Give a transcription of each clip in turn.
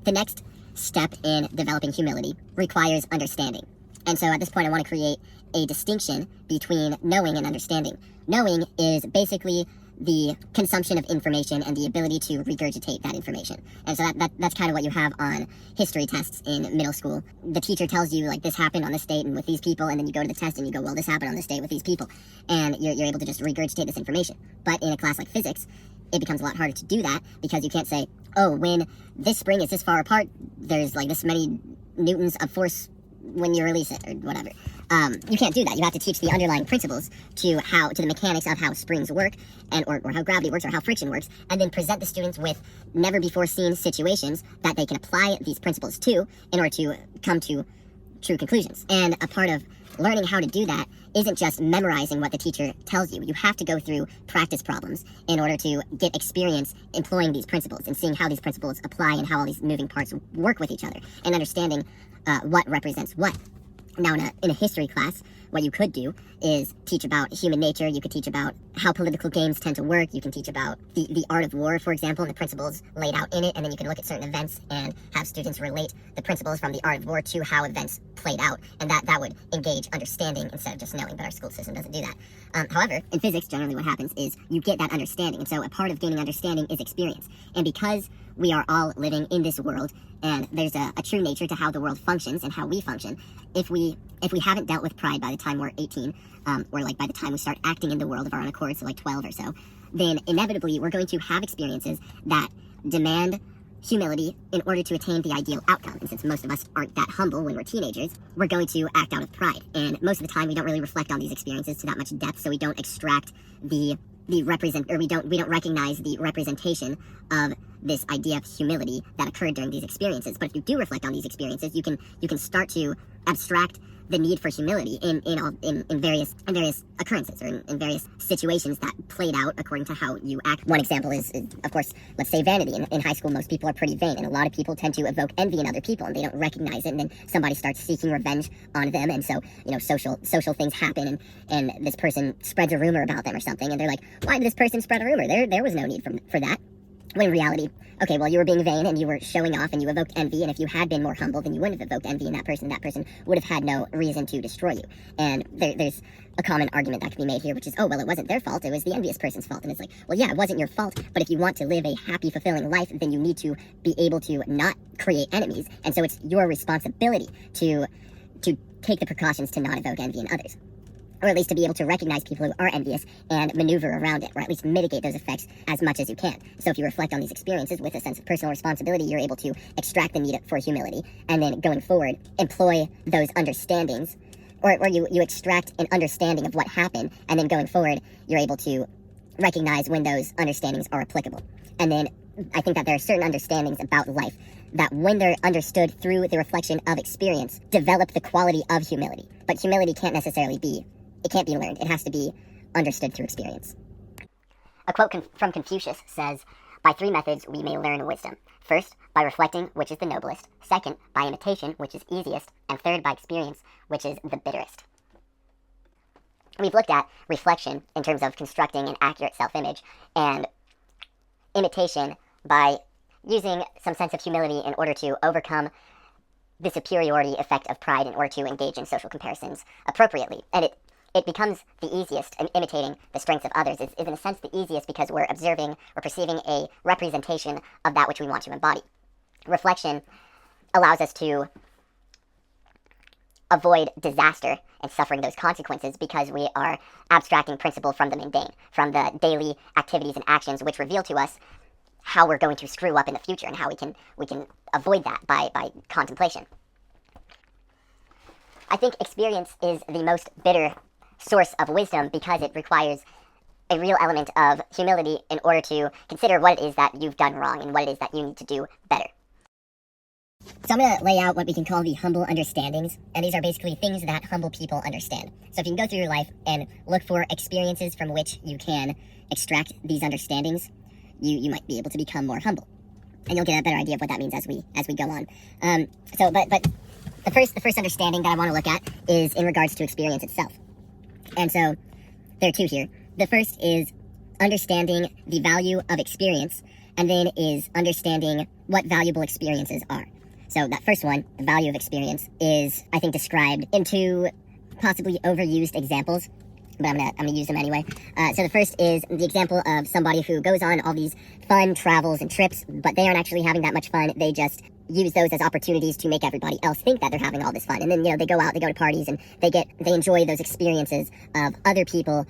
The next step in developing humility requires understanding. And so at this point, I want to create a distinction between knowing and understanding. Knowing is basically the consumption of information and the ability to regurgitate that information. And so that's kind of what you have on history tests in middle school. The teacher tells you, like, this happened on this date and with these people, and then you go to the test and you go, well, this happened on this date with these people. And you're able to just regurgitate this information. But in a class like physics, it becomes a lot harder to do that because you can't say, oh, when this spring is this far apart, there's like this many newtons of force when you release it, or whatever. You can't do that. You have to teach the underlying principles to the mechanics of how springs work, or how gravity works, or how friction works, and then present the students with never before seen situations that they can apply these principles to in order to come to true conclusions. And a part of learning how to do that isn't just memorizing what the teacher tells you. You have to go through practice problems in order to get experience employing these principles and seeing how these principles apply and how all these moving parts work with each other, and understanding what represents what. Now, in a history class, what you could do is teach about human nature. You could teach about how political games tend to work. You can teach about the art of war, for example, and the principles laid out in it. And then you can look at certain events and have students relate the principles from the art of war to how events played out. And that would engage understanding instead of just knowing, but our school system doesn't do that. However, in physics, generally what happens is you get that understanding. And so a part of gaining understanding is experience. And because we are all living in this world, and there's a true nature to how the world functions and how we function, if we haven't dealt with pride by the time we're 18, or like by the time we start acting in the world of our own accord, so like 12 or so, then inevitably we're going to have experiences that demand humility in order to attain the ideal outcome. And since most of us aren't that humble when we're teenagers, we're going to act out of pride. And most of the time we don't really reflect on these experiences to that much depth, so we don't extract we don't recognize the representation of this idea of humility that occurred during these experiences. But if you do reflect on these experiences, you can start to abstract the need for humility in various occurrences, or in various situations that played out according to how you act. One example is, of course, let's say vanity. In high school, most people are pretty vain, and a lot of people tend to evoke envy in other people, and they don't recognize it, and then somebody starts seeking revenge on them, and so, social things happen, and this person spreads a rumor about them or something, and they're like, why did this person spread a rumor? There was no need for that. When in reality, okay, well, you were being vain and you were showing off and you evoked envy, and if you had been more humble, then you wouldn't have evoked envy in that person would have had no reason to destroy you. And there's a common argument that can be made here, which is, oh, well, it wasn't their fault, it was the envious person's fault. And it's like, well, yeah, it wasn't your fault, but if you want to live a happy, fulfilling life, then you need to be able to not create enemies, and so it's your responsibility to take the precautions to not evoke envy in others. Or at least to be able to recognize people who are envious and maneuver around it, or at least mitigate those effects as much as you can. So if you reflect on these experiences with a sense of personal responsibility, you're able to extract the need for humility, and then going forward, employ those understandings, or you extract an understanding of what happened, and then going forward, you're able to recognize when those understandings are applicable. And then I think that there are certain understandings about life that, when they're understood through the reflection of experience, develop the quality of humility. But humility can't be learned. It has to be understood through experience. A quote from Confucius says, "By 3 methods we may learn wisdom. First, by reflecting, which is the noblest. Second, by imitation, which is easiest. And third, by experience, which is the bitterest." We've looked at reflection in terms of constructing an accurate self-image, and imitation by using some sense of humility in order to overcome the superiority effect of pride in order to engage in social comparisons appropriately. And it becomes the easiest, and imitating the strengths of others is in a sense the easiest because we're observing or perceiving a representation of that which we want to embody. Reflection allows us to avoid disaster and suffering those consequences because we are abstracting principle from the mundane, from the daily activities and actions which reveal to us how we're going to screw up in the future and how we can avoid that by contemplation. I think experience is the most bitter source of wisdom because it requires a real element of humility in order to consider what it is that you've done wrong and what it is that you need to do better. So I'm going to lay out what we can call the humble understandings, and these are basically things that humble people understand. So if you can go through your life and look for experiences from which you can extract these understandings, you might be able to become more humble. And you'll get a better idea of what that means as we go on. But the first understanding that I want to look at is in regards to experience itself. And so there are 2 here. The first is understanding the value of experience and then is understanding what valuable experiences are. So that first one, the value of experience, is, I think, described in two possibly overused examples, but I'm gonna use them anyway. So the first is the example of somebody who goes on all these fun travels and trips, but they aren't actually having that much fun. They just use those as opportunities to make everybody else think that they're having all this fun. And then, they go out, they go to parties, and they enjoy those experiences of other people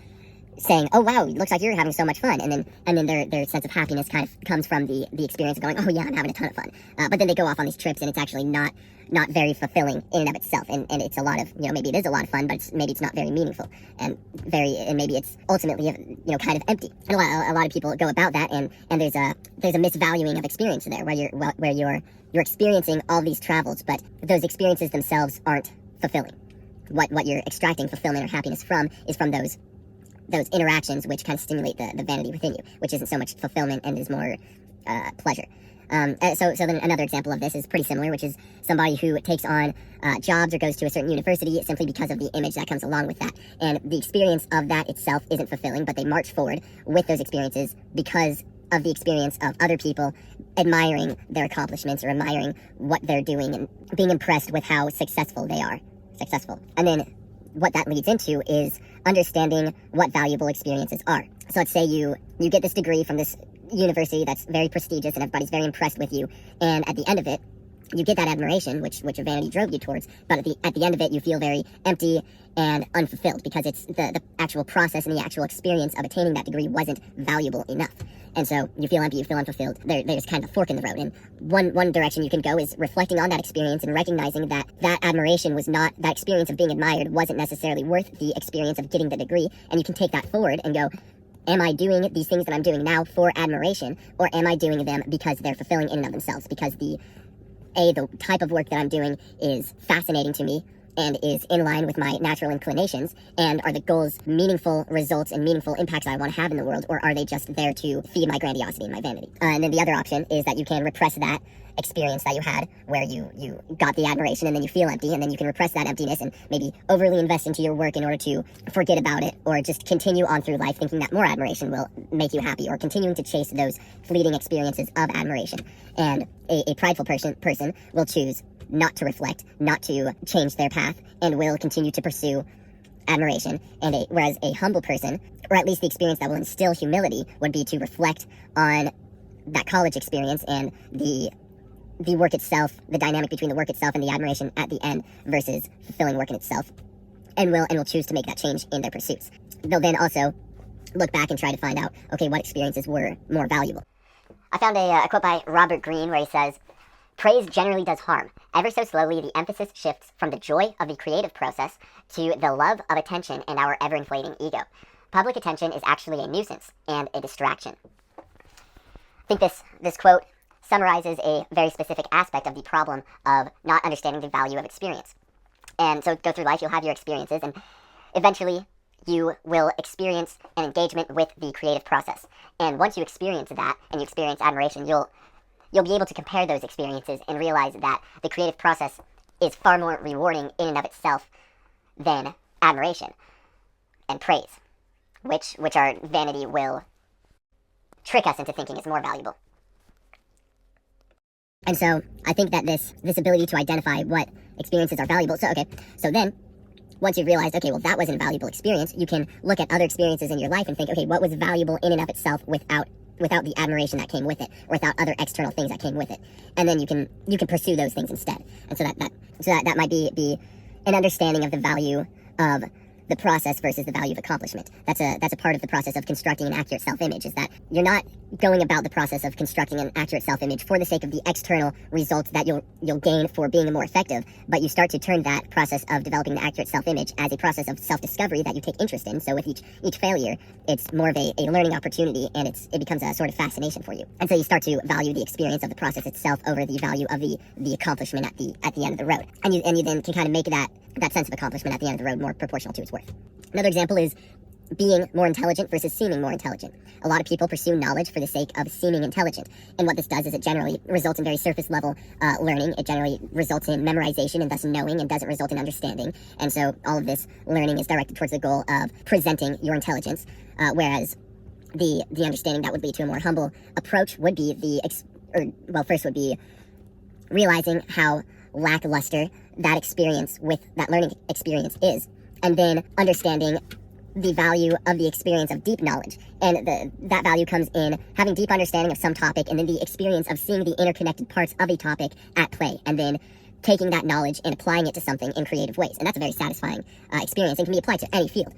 saying, "Oh wow, it looks like you're having so much fun," and then their sense of happiness kind of comes from the experience of going, "Oh yeah, I'm having a ton of fun." But then they go off on these trips, and it's actually not very fulfilling in and of itself, and it's a lot of, maybe it is a lot of fun, but maybe it's not very meaningful, and maybe it's ultimately kind of empty. And a lot of people go about that, and there's a misvaluing of experience there, where you're experiencing all these travels, but those experiences themselves aren't fulfilling. What you're extracting fulfillment or happiness from is from those interactions, which kind of stimulate the vanity within you, which isn't so much fulfillment and is more pleasure. So then another example of this is pretty similar, which is somebody who takes on jobs or goes to a certain university simply because of the image that comes along with that. And the experience of that itself isn't fulfilling, but they march forward with those experiences because of the experience of other people admiring their accomplishments or admiring what they're doing and being impressed with how successful they are. And then what that leads into is understanding what valuable experiences are. So let's say you get this degree from this university that's very prestigious and everybody's very impressed with you, and at the end of it, you get that admiration, which vanity drove you towards, but at the end of it, you feel very empty and unfulfilled because it's the actual process and the actual experience of attaining that degree wasn't valuable enough. And so you feel empty, you feel unfulfilled. There's kind of a fork in the road. And one direction you can go is reflecting on that experience and recognizing that admiration was not, that experience of being admired wasn't necessarily worth the experience of getting the degree. And you can take that forward and go, am I doing these things that I'm doing now for admiration, or am I doing them because they're fulfilling in and of themselves? Because the type of work that I'm doing is fascinating to me and is in line with my natural inclinations, and are the goals meaningful results and meaningful impacts I want to have in the world, or are they just there to feed my grandiosity and my vanity? And then the other option is that you can repress that experience that you had where you got the admiration and then you feel empty, and then you can repress that emptiness and maybe overly invest into your work in order to forget about it, or just continue on through life thinking that more admiration will make you happy, or continuing to chase those fleeting experiences of admiration. And a prideful person will choose not to reflect, not to change their path, and will continue to pursue admiration. And whereas a humble person, or at least the experience that will instill humility, would be to reflect on that college experience and the work itself, the dynamic between the work itself and the admiration at the end versus fulfilling work in itself, and will choose to make that change in their pursuits. They'll then also look back and try to find out, okay, what experiences were more valuable. I found a quote by Robert Greene where he says, "Praise generally does harm. Ever so slowly, the emphasis shifts from the joy of the creative process to the love of attention and our ever-inflating ego. Public attention is actually a nuisance and a distraction." I think this quote summarizes a very specific aspect of the problem of not understanding the value of experience. And so go through life, you'll have your experiences, and eventually you will experience an engagement with the creative process. And once you experience that, and you experience admiration, you'll be able to compare those experiences and realize that the creative process is far more rewarding in and of itself than admiration and praise, which our vanity will trick us into thinking is more valuable. And so I think that this ability to identify what experiences are valuable. So then once you've realized, okay, well, that wasn't a valuable experience, you can look at other experiences in your life and think, okay, what was valuable in and of itself without the admiration that came with it, or without other external things that came with it. And then you can pursue those things instead. And so that might be an understanding of the value of the process versus the value of accomplishment. That's a part of the process of constructing an accurate self-image, is that you're not going about the process of constructing an accurate self-image for the sake of the external results that you'll gain for being more effective, but you start to turn that process of developing an accurate self-image as a process of self-discovery that you take interest in. So with each failure, it's more of a learning opportunity, and it becomes a sort of fascination for you. And so you start to value the experience of the process itself over the value of the accomplishment at the end of the road. And you then can kind of make that sense of accomplishment at the end of the road more proportional to its worth. Another example is being more intelligent versus seeming more intelligent. A lot of people pursue knowledge for the sake of seeming intelligent. And what this does is it generally results in very surface level learning. It generally results in memorization and thus knowing, and doesn't result in understanding. And so all of this learning is directed towards the goal of presenting your intelligence. Whereas the understanding that would lead to a more humble approach would be first would be realizing how lackluster that experience with that learning experience is, and then understanding the value of the experience of deep knowledge. And that value comes in having deep understanding of some topic, and then the experience of seeing the interconnected parts of a topic at play, and then taking that knowledge and applying it to something in creative ways. And that's a very satisfying experience and can be applied to any field.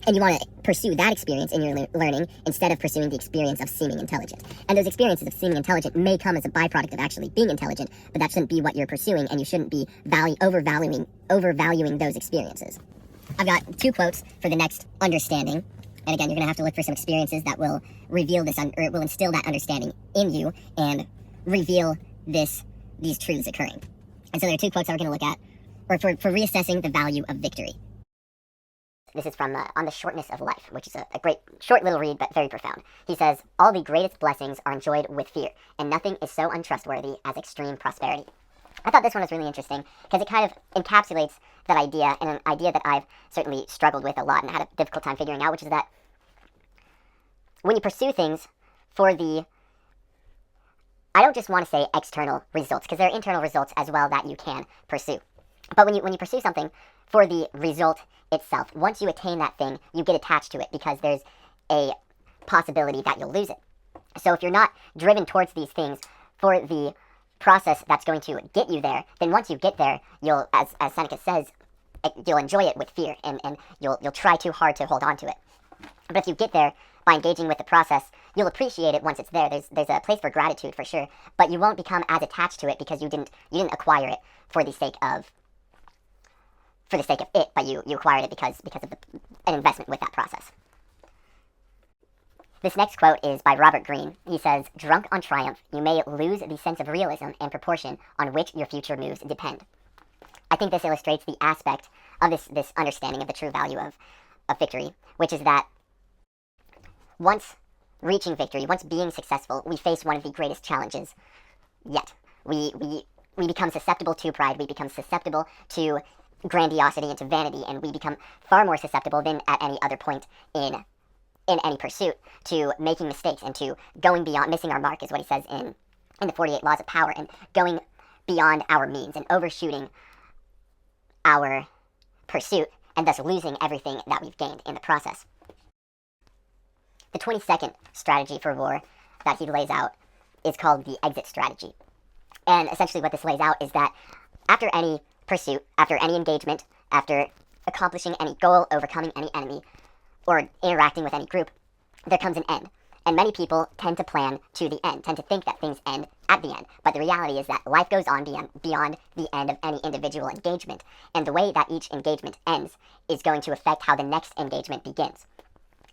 And you want to pursue that experience in your learning instead of pursuing the experience of seeming intelligent. And those experiences of seeming intelligent may come as a byproduct of actually being intelligent, but that shouldn't be what you're pursuing, and you shouldn't be overvaluing those experiences. I've got 2 quotes for the next understanding. And again, you're going to have to look for some experiences that will reveal this, or will instill that understanding in you and reveal these truths occurring. And so there are 2 quotes that we're going to look at, or for reassessing the value of victory. This is from On the Shortness of Life, which is a great, short little read, but very profound. He says, "All the greatest blessings are enjoyed with fear, and nothing is so untrustworthy as extreme prosperity." I thought this one was really interesting because it kind of encapsulates that idea, and an idea that I've certainly struggled with a lot and had a difficult time figuring out, which is that when you pursue things for the, I don't just want to say external results, because there are internal results as well that you can pursue. But when you pursue something for the result itself, once you attain that thing, you get attached to it because there's a possibility that you'll lose it. So if you're not driven towards these things for the process that's going to get you there, then once you get there, you'll, as Seneca says, you'll enjoy it with fear, and you'll try too hard to hold on to it. But if you get there by engaging with the process, you'll appreciate it once it's there. There's a place for gratitude for sure, but you won't become as attached to it because you didn't acquire it for the sake of it, but you acquired it because of an investment with that process. This next quote is by Robert Greene. He says, "Drunk on triumph, you may lose the sense of realism and proportion on which your future moves depend." I think this illustrates the aspect of this understanding of the true value of victory, which is that once reaching victory, once being successful, we face one of the greatest challenges yet. We become susceptible to pride, we become susceptible to grandiosity and to vanity, and we become far more susceptible than at any other point in any pursuit to making mistakes and to going beyond, missing our mark is what he says in the 48 Laws of Power, and going beyond our means and overshooting our pursuit and thus losing everything that we've gained in the process. The 22nd strategy for war that he lays out is called the exit strategy. And essentially what this lays out is that after any pursuit, after any engagement, after accomplishing any goal, overcoming any enemy, or interacting with any group, there comes an end. And many people tend to plan to the end, tend to think that things end at the end. But the reality is that life goes on beyond the end of any individual engagement. And the way that each engagement ends is going to affect how the next engagement begins.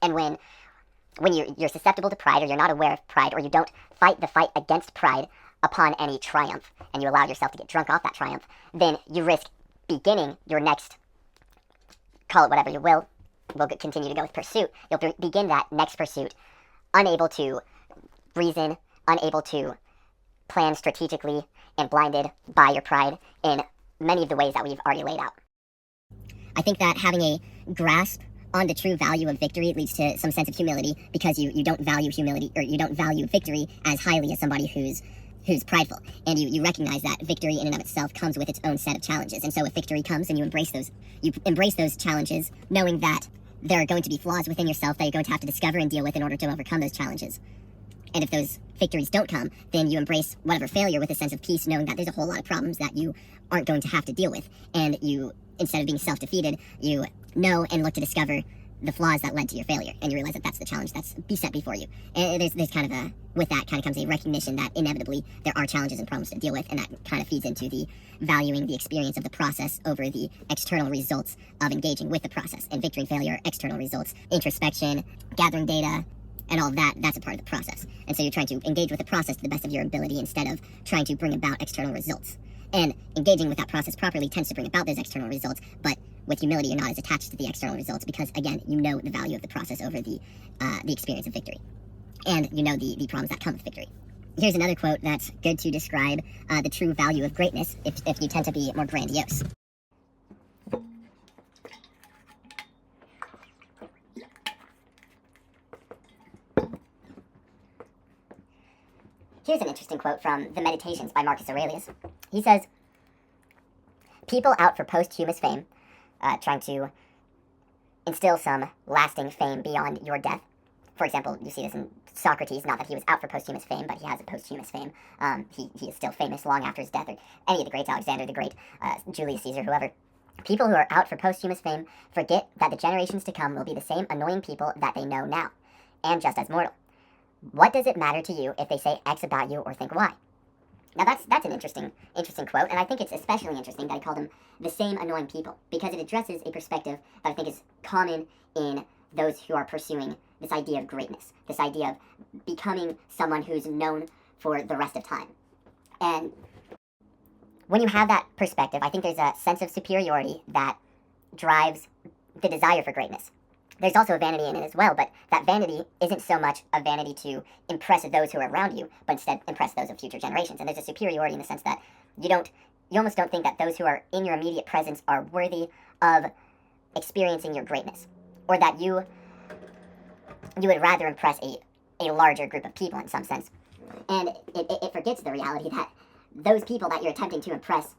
And when you're susceptible to pride, or you're not aware of pride, or you don't fight the fight against pride upon any triumph, and you allow yourself to get drunk off that triumph, then you risk beginning your next, call it whatever you will, we'll continue to go with pursuit, you'll begin that next pursuit unable to reason, unable to plan strategically, and blinded by your pride in many of the ways that we've already laid out. I think that having a grasp on the true value of victory leads to some sense of humility, because you don't value humility, or you don't value victory as highly as somebody who's prideful, and you recognize that victory in and of itself comes with its own set of challenges. And so if victory comes and you embrace those challenges, knowing that there are going to be flaws within yourself that you're going to have to discover and deal with in order to overcome those challenges. And if those victories don't come, then you embrace whatever failure with a sense of peace, knowing that there's a whole lot of problems that you aren't going to have to deal with. And you, instead of being self-defeated, you know and look to discover the flaws that led to your failure, and you realize that that's the challenge that's beset before you. And there's kind of with that kind of comes a recognition that inevitably there are challenges and problems to deal with, and that kind of feeds into the valuing the experience of the process over the external results of engaging with the process. And victory and failure, external results, introspection, gathering data, and all of that, that's a part of the process. And so you're trying to engage with the process to the best of your ability instead of trying to bring about external results. And engaging with that process properly tends to bring about those external results, but with humility, you're not as attached to the external results because, again, you know the value of the process over the experience of victory. And you know the problems that come with victory. Here's another quote that's good to describe the true value of greatness if you tend to be more grandiose. Here's an interesting quote from The Meditations by Marcus Aurelius. He says, "People out for posthumous fame, trying to instill some lasting fame beyond your death." For example, you see this in Socrates, not that he was out for posthumous fame, but he has a posthumous fame. He is still famous long after his death, or any of the greats, Alexander the Great, Julius Caesar, whoever. People who are out for posthumous fame forget that the generations to come will be the same annoying people that they know now, and just as mortal. What does it matter to you if they say X about you or think Y? Now that's an interesting quote, and I think it's especially interesting that he called them the same annoying people, because it addresses a perspective that I think is common in those who are pursuing this idea of greatness, this idea of becoming someone who's known for the rest of time. And when you have that perspective, I think there's a sense of superiority that drives the desire for greatness. There's also a vanity in it as well, but that vanity isn't so much a vanity to impress those who are around you, but instead impress those of future generations. And there's a superiority in the sense that you almost don't think that those who are in your immediate presence are worthy of experiencing your greatness, or that you would rather impress a larger group of people in some sense. And it forgets the reality that those people that you're attempting to impress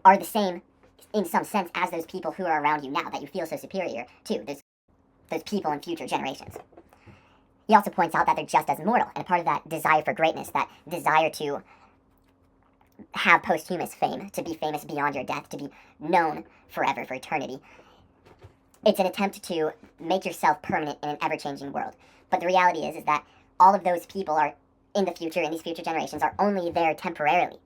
are the same, in some sense, as those people who are around you now that you feel so superior to, those people in future generations. He also points out that they're just as mortal, and part of that desire for greatness, that desire to have posthumous fame, to be famous beyond your death, to be known forever, for eternity, it's an attempt to make yourself permanent in an ever-changing world. But the reality is that all of those people are in the future, in these future generations, are only there temporarily.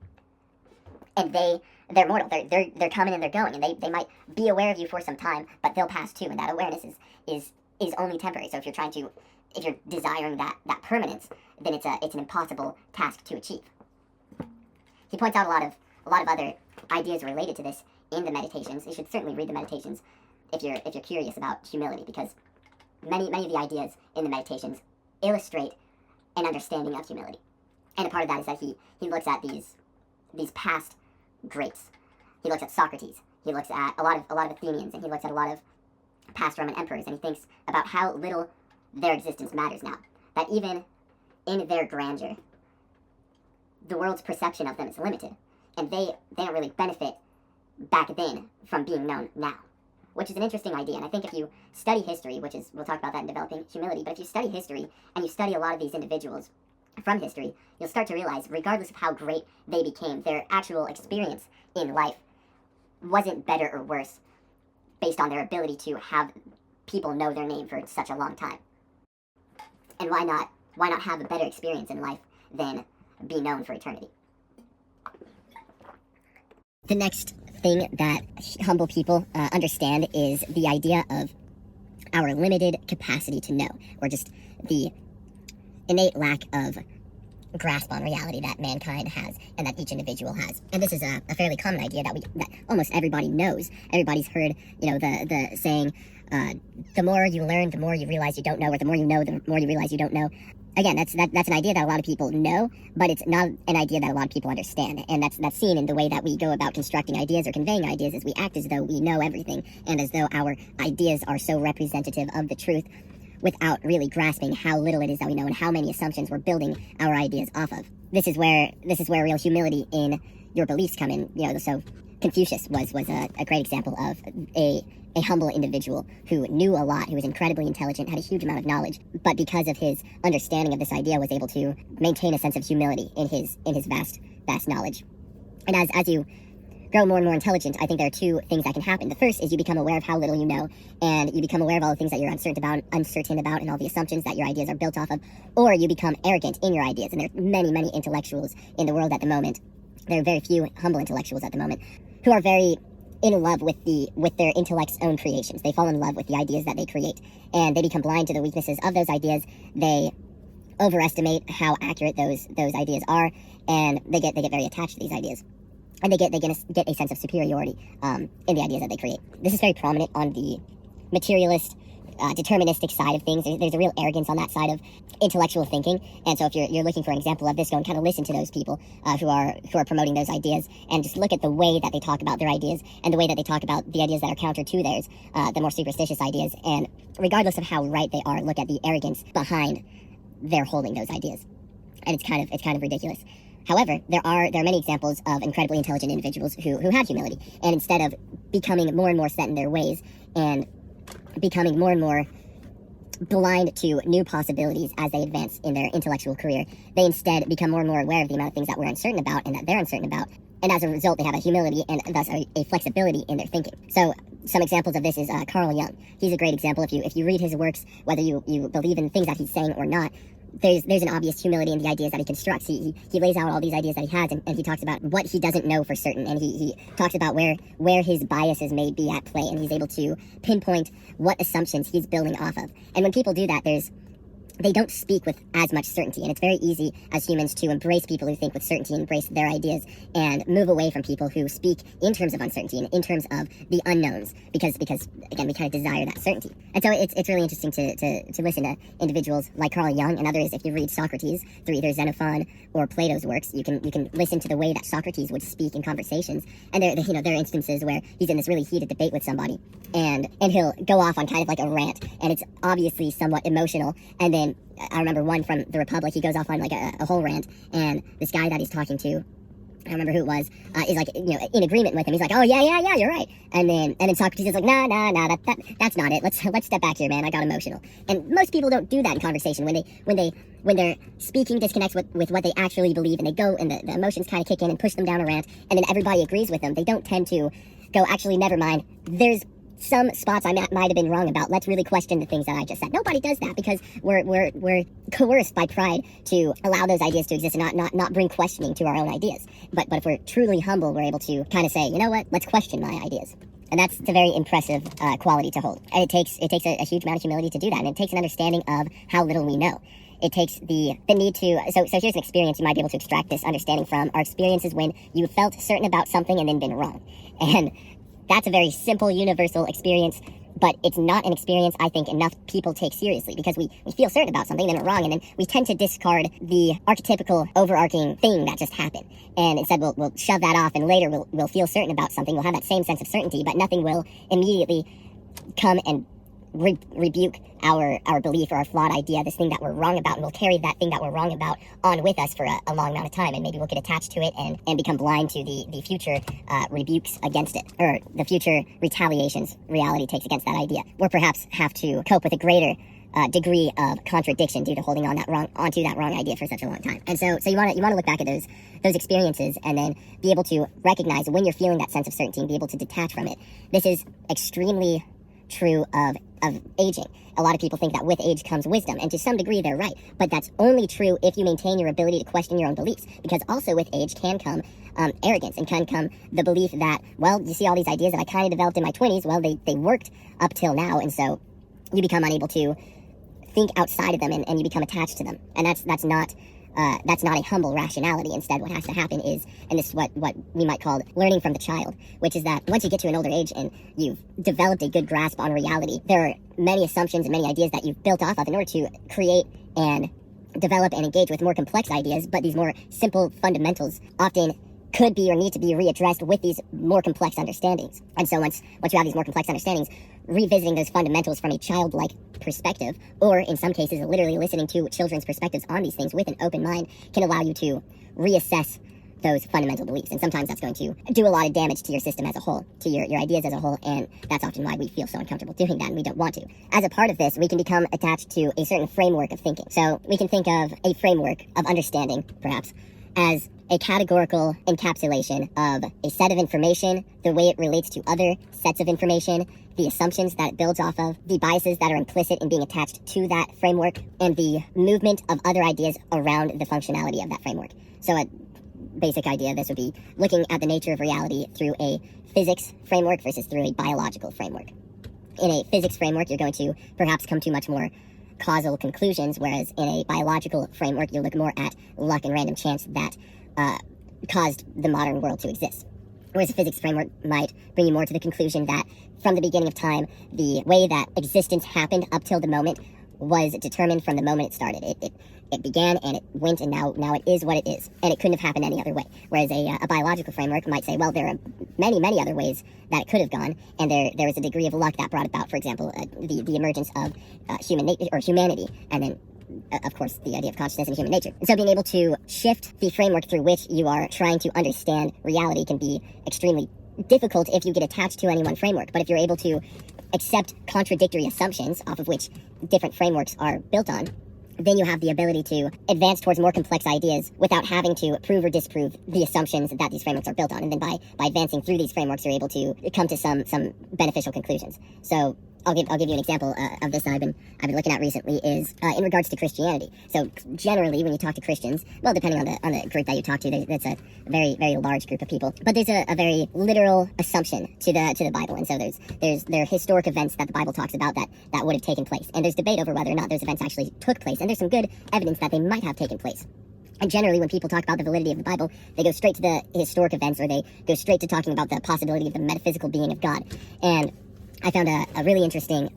And they're mortal. They're coming and they're going, and they might be aware of you for some time, but they'll pass too, and that awareness is only temporary. So if you're desiring that permanence, then it's an impossible task to achieve. He points out a lot of other ideas related to this in the Meditations. You should certainly read the Meditations if you're curious about humility, because many of the ideas in the Meditations illustrate an understanding of humility. And a part of that is that he looks at these past greats. He looks at Socrates. He looks at a lot of Athenians, and he looks at a lot of past Roman emperors, and he thinks about how little their existence matters now. That even in their grandeur, the world's perception of them is limited, and they don't really benefit back then from being known now, which is an interesting idea. And I think if you study history, we'll talk about that in Developing Humility, but if you study history and you study a lot of these individuals from history, you'll start to realize, regardless of how great they became, their actual experience in life wasn't better or worse based on their ability to have people know their name for such a long time. And why not have a better experience in life than be known for eternity? The next thing that humble people understand is the idea of our limited capacity to know, or just the innate lack of grasp on reality that mankind has and that each individual has. And this is a fairly common idea that almost everybody knows. Everybody's heard, the saying, the more you learn, the more you realize you don't know, or the more you know, the more you realize you don't know. Again, that's an idea that a lot of people know, but it's not an idea that a lot of people understand. And that's seen in the way that we go about constructing ideas or conveying ideas, as we act as though we know everything, and as though our ideas are so representative of the truth, without really grasping how little it is that we know and how many assumptions we're building our ideas off of. This is where real humility in your beliefs come in. So Confucius was a great example of a humble individual who knew a lot, who was incredibly intelligent, had a huge amount of knowledge, but because of his understanding of this idea was able to maintain a sense of humility in his vast knowledge. And as you grow more and more intelligent, I think there are two things that can happen. The first is you become aware of how little you know, and you become aware of all the things that you're uncertain about, and all the assumptions that your ideas are built off of, or you become arrogant in your ideas. And there are many, many intellectuals in the world at the moment. There are very few humble intellectuals at the moment who are very in love with their intellect's own creations. They fall in love with the ideas that they create, and they become blind to the weaknesses of those ideas. They overestimate how accurate those ideas are, and they get very attached to these ideas. And they get a sense of superiority in the ideas that they create. This is very prominent on the materialist, deterministic side of things. There's a real arrogance on that side of intellectual thinking. And so if you're looking for an example of this, go and kind of listen to those people who are promoting those ideas, and just look at the way that they talk about their ideas and the way that they talk about the ideas that are counter to theirs, the more superstitious ideas. And regardless of how right they are, look at the arrogance behind their holding those ideas. and it's kind of ridiculous. However, there are many examples of incredibly intelligent individuals who had humility, and instead of becoming more and more set in their ways and becoming more and more blind to new possibilities as they advance in their intellectual career, they instead become more and more aware of the amount of things that we're uncertain about and that they're uncertain about, and as a result, they have a humility and thus a flexibility in their thinking. So some examples of this is Carl Jung. He's a great example. If you read his works, whether you believe in things that he's saying or not, there's an obvious humility in the ideas that he constructs. He lays out all these ideas that he has, and he talks about what he doesn't know for certain, and he talks about where his biases may be at play, and he's able to pinpoint what assumptions he's building off of. And when people do that, they don't speak with as much certainty, and it's very easy as humans to embrace people who think with certainty, embrace their ideas, and move away from people who speak in terms of uncertainty and in terms of the unknowns, because again, we kind of desire that certainty. And so it's really interesting to listen to individuals like Carl Jung and others. If you read Socrates through either Xenophon or Plato's works, you can listen to the way that Socrates would speak in conversations, and there are instances where he's in this really heated debate with somebody, and he'll go off on kind of like a rant, and it's obviously somewhat emotional, and then I remember one from the Republic, he goes off on like a whole rant, and this guy that he's talking to, I don't remember who it was, is like, in agreement with him. He's like, oh yeah, you're right. And then Socrates is like, nah, that's not it. Let's step back here, man. I got emotional. And most people don't do that in conversation when their speaking disconnects with what they actually believe, and they go and the emotions kind of kick in and push them down a rant, and then everybody agrees with them. They don't tend to go, actually, never mind. There's some spots I might have been wrong about. Let's really question the things that I just said. Nobody does that because we're coerced by pride to allow those ideas to exist and not bring questioning to our own ideas. But if we're truly humble, we're able to kind of say, you know what, let's question my ideas. And that's a very impressive quality to hold. And it takes a huge amount of humility to do that, and it takes an understanding of how little we know. It takes the need to, so here's an experience you might be able to extract this understanding from. Our experiences when you felt certain about something and then been wrong. And that's a very simple, universal experience, but it's not an experience I think enough people take seriously, because we feel certain about something, then we're wrong, and then we tend to discard the archetypical, overarching thing that just happened. And instead we'll shove that off, and later we'll feel certain about something, we'll have that same sense of certainty, but nothing will immediately come and rebuke our belief or our flawed idea, this thing that we're wrong about, and we'll carry that thing that we're wrong about on with us for a long amount of time, and maybe we'll get attached to it and become blind to the future rebukes against it, or the future retaliations reality takes against that idea, or perhaps have to cope with a greater degree of contradiction due to holding onto that wrong idea for such a long time. And so you want to look back at those experiences, and then be able to recognize when you're feeling that sense of certainty and be able to detach from it. This is extremely true of aging. A lot of people think that with age comes wisdom, and to some degree they're right, but that's only true if you maintain your ability to question your own beliefs, because also with age can come arrogance, and can come the belief that, well, you see all these ideas that I kind of developed in my 20s, well, they worked up till now, and so you become unable to think outside of them, and you become attached to them, and that's not a humble rationality. Instead, what has to happen is, and this is what we might call learning from the child, which is that once you get to an older age and you've developed a good grasp on reality, there are many assumptions and many ideas that you've built off of in order to create and develop and engage with more complex ideas, but these more simple fundamentals often could be or need to be readdressed with these more complex understandings. And so once you have these more complex understandings, revisiting those fundamentals from a childlike perspective, or in some cases literally listening to children's perspectives on these things with an open mind, can allow you to reassess those fundamental beliefs. And sometimes that's going to do a lot of damage to your system as a whole, to your ideas as a whole, and that's often why we feel so uncomfortable doing that, and we don't want to. As a part of this, we can become attached to a certain framework of thinking. So we can think of a framework of understanding, perhaps, as a categorical encapsulation of a set of information, the way it relates to other sets of information, the assumptions that it builds off of, the biases that are implicit in being attached to that framework, and the movement of other ideas around the functionality of that framework. So a basic idea of this would be looking at the nature of reality through a physics framework versus through a biological framework. In a physics framework, you're going to perhaps come to much more causal conclusions, whereas in a biological framework, you'll look more at luck and random chance that caused the modern world to exist. Whereas a physics framework might bring you more to the conclusion that from the beginning of time, the way that existence happened up till the moment was determined from the moment it started. It began and it went, and now it is what it is, and it couldn't have happened any other way. Whereas a biological framework might say, well, there are many other ways that it could have gone, and there was a degree of luck that brought about, for example, the emergence of humanity, and then of course, the idea of consciousness and human nature. And so being able to shift the framework through which you are trying to understand reality can be extremely difficult if you get attached to any one framework. But if you're able to accept contradictory assumptions off of which different frameworks are built on, then you have the ability to advance towards more complex ideas without having to prove or disprove the assumptions that these frameworks are built on. And then by advancing through these frameworks, you're able to come to some beneficial conclusions. So I'll give you an example of this that I've been looking at recently is in regards to Christianity. So generally, when you talk to Christians, well, depending on the group that you talk to, that's a very, very large group of people. But there's a very literal assumption to the Bible, and so there are historic events that the Bible talks about that would have taken place, and there's debate over whether or not those events actually took place, and there's some good evidence that they might have taken place. And generally, when people talk about the validity of the Bible, they go straight to the historic events, or they go straight to talking about the possibility of the metaphysical being of God. And I found a really interesting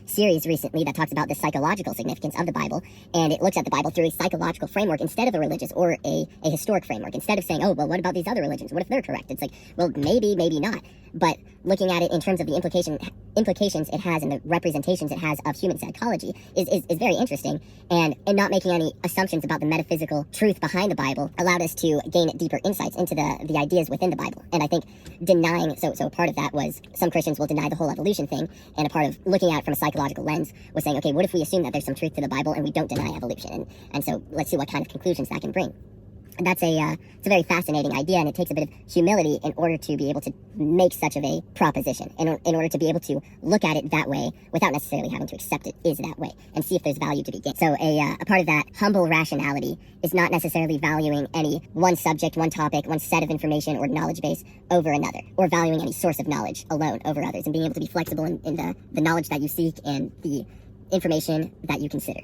series recently that talks about the psychological significance of the Bible, and it looks at the Bible through a psychological framework instead of a religious or a historic framework. Instead of saying, oh, well, what about these other religions? What if they're correct? It's like, well, maybe not. But looking at it in terms of the implications it has and the representations it has of human psychology is very interesting, and not making any assumptions about the metaphysical truth behind the Bible allowed us to gain deeper insights into the ideas within the Bible. And I think denying, so a part of that was some Christians will deny the whole evolution thing, and a part of looking at it from a psychological lens was saying, okay, what if we assume that there's some truth to the Bible and we don't deny evolution? And so let's see what kind of conclusions that can bring. And that's it's a very fascinating idea, and it takes a bit of humility in order to be able to make such of a proposition, in order to be able to look at it that way without necessarily having to accept it is that way, and see if there's value to be gained. So a part of that humble rationality is not necessarily valuing any one subject, one topic, one set of information or knowledge base over another, or valuing any source of knowledge alone over others, and being able to be flexible in the knowledge that you seek and the information that you consider.